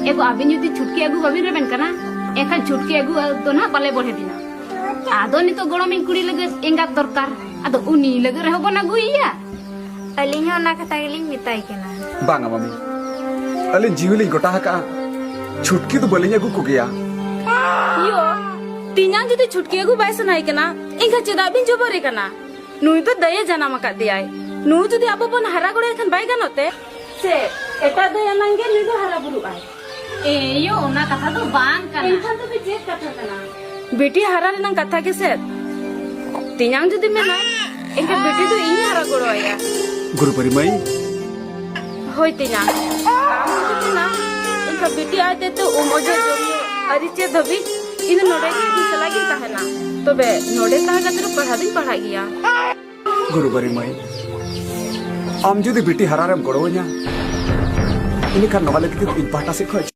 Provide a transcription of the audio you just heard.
एगो आबिन जुदी छुटकी आगु बाबिन रेबेन कना एखान छुटकी आगु तो ना बाले बढ़े दिना आदो नितो गड़मिन कुड़ी लगे एंगा दरकार आदो उनी लगे रहो बना गुइया अलिंग ना कथा गेलिंग मिताई केना बांगा मम्मी अलिन जीवली गोटा हका छुटकी तो बलिंग आगु को गया यो तीना जुदी छुटकी आगु बाय सनाई केना एंगा चेदा बिन जबरे कना नुई तो दया जाना मका दियाय नु जुदी आबो बन हरा गड़े एखन बाय गनोते से एटा दया नंगे नुई तो हरा बुरु आय ए यो ओना कथा तो बांग कना एनखान तो बे चेक कथा कना बेटी हरा रेनंग कथा के से तीना जुदी मेना एंगा बेटी तो इन हरा गड़ो आया गुरु परिमई होय तीना ना एंगा बेटी आते तो उमोजे जोमियो अरिचे धबी इन नोडे की सलागी कहना तो बे नोडे ता गतर पढ़ा गया गुरु परिमई आम जुदी बेटी हरारम गड़ो냐 ini kan नवाले की इन पाटा से खो